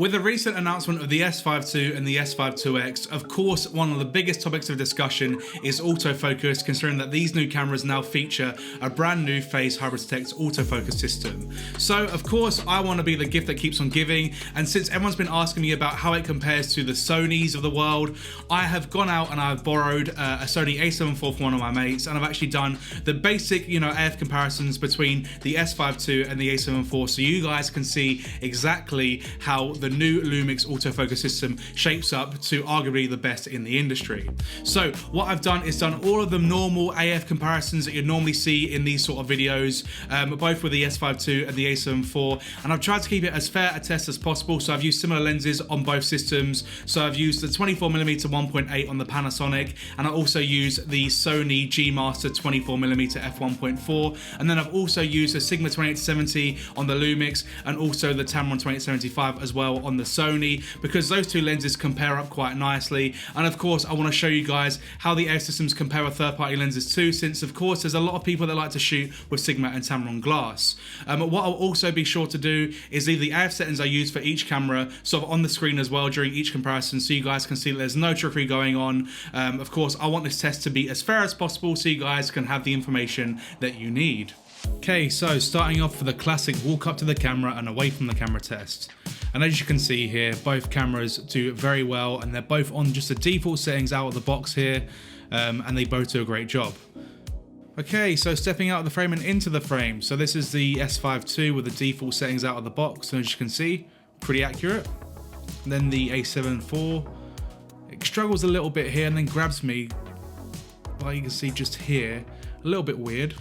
With the recent announcement of the S5 II and the S5iix, of course, one of the biggest topics of discussion is autofocus, considering that these new cameras now feature a brand new phase hybrid detect autofocus system. So, of course, I want to be the gift that keeps on giving, and since everyone's been asking me about how it compares to the Sonys of the world, I have gone out and I've borrowed a Sony A74 from one of my mates, and I've actually done the basic, AF comparisons between the S5 II and the A74, so you guys can see exactly how the new Lumix autofocus system shapes up to arguably the best in the industry. So what I've done is done all of the normal AF comparisons that you'd normally see in these sort of videos, both with the S5 II and the A74, and I've tried to keep it as fair a test as possible. So I've used similar lenses on both systems. So I've used the 24mm 1.8 on the Panasonic, and I also use the Sony G Master 24mm f1.4, and then I've also used the Sigma 2870 on the Lumix and also the Tamron 2875 as well on the Sony, because those two lenses compare up quite nicely. And of course I want to show you guys how the AF systems compare with third-party lenses too, since of course there's a lot of people that like to shoot with Sigma and Tamron glass. What I'll also be sure to do is leave the AF settings I use for each camera sort of on the screen as well during each comparison, so you guys can see that there's no trickery going on. Of course I want this test to be as fair as possible so you guys can have the information that you need. Okay, so starting off with the classic walk up to the camera and away from the camera test. And as you can see here, both cameras do very well, and they're both on just the default settings out of the box here, and they both do a great job. Okay, so stepping out of the frame and into the frame. So this is the S5 II with the default settings out of the box, and as you can see, pretty accurate. And then the A74, it struggles a little bit here and then grabs me, like you can see just here, a little bit weird.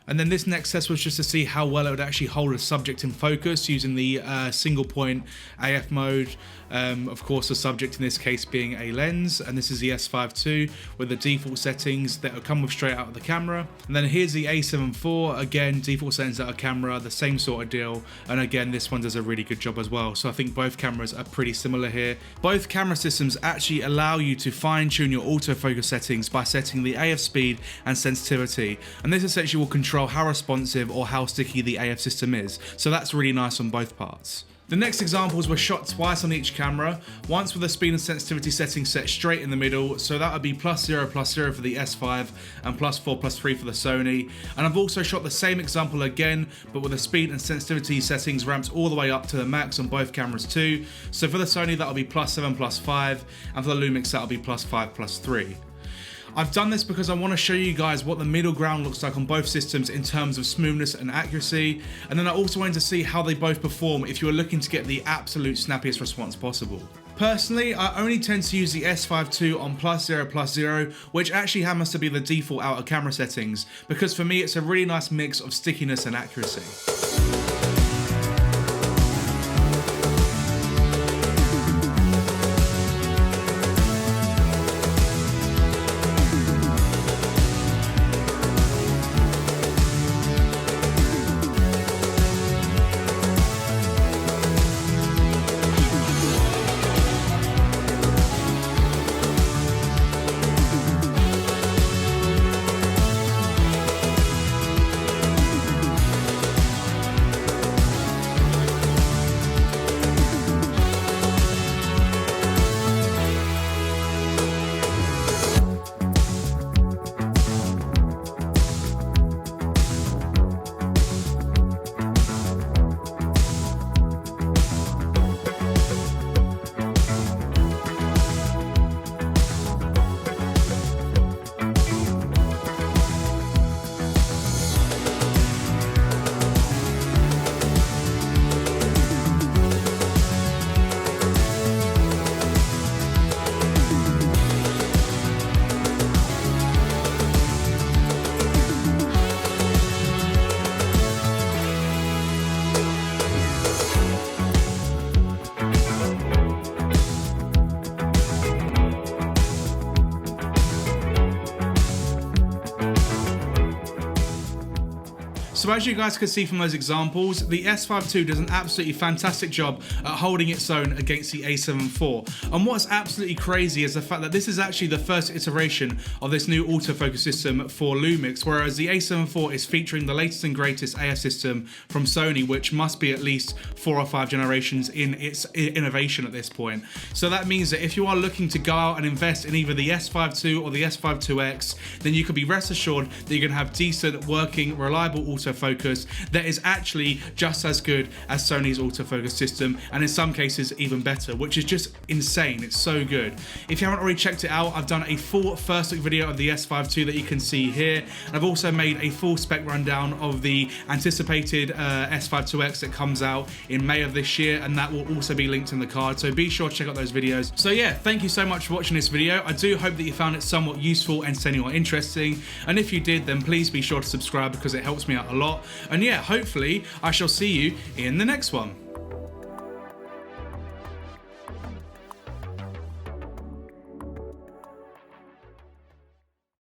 And then this next test was just to see how well it would actually hold a subject in focus using the single point AF mode. Of course, the subject in this case being a lens, and this is the S5 II with the default settings that will come with straight out of the camera. And then here's the A74, again, default settings out of camera, the same sort of deal. And again, this one does a really good job as well. So I think both cameras are pretty similar here. Both camera systems actually allow you to fine tune your autofocus settings by setting the AF speed and sensitivity. And this essentially will control how responsive or how sticky the AF system is. So that's really nice on both parts. The next examples were shot twice on each camera, once with the speed and sensitivity settings set straight in the middle, so that would be +0/+0 for the S5 and +4/+3 for the Sony. And I've also shot the same example again, but with the speed and sensitivity settings ramped all the way up to the max on both cameras too. So for the Sony that'll be +7/+5, and for the Lumix that'll be +5/+3. I've done this because I want to show you guys what the middle ground looks like on both systems in terms of smoothness and accuracy, and then I also wanted to see how they both perform if you are looking to get the absolute snappiest response possible. Personally, I only tend to use the S5 II on +0/+0, which actually happens to be the default out of camera settings, because for me it's a really nice mix of stickiness and accuracy. So as you guys can see from those examples, the S5 II does an absolutely fantastic job at holding its own against the A7 IV. And what's absolutely crazy is the fact that this is actually the first iteration of this new autofocus system for Lumix, whereas the A7 IV is featuring the latest and greatest AF system from Sony, which must be at least 4 or 5 generations in its innovation at this point. So that means that if you are looking to go out and invest in either the S5 II or the S5 IIX, then you can be rest assured that you're going to have decent, working, reliable autofocus that is actually just as good as Sony's autofocus system, and in some cases even better, which is just insane. It's so good. If you haven't already checked it out, I've done a full first look video of the S5 II that you can see here, and I've also made a full spec rundown of the anticipated S5 IIX that comes out in May of this year, and that will also be linked in the card, so be sure to check out those videos. So yeah, thank you so much for watching this video. I do hope that you found it somewhat useful, entertaining or interesting, and if you did, then please be sure to subscribe because it helps me out a lot. And yeah, hopefully I shall see you in the next one.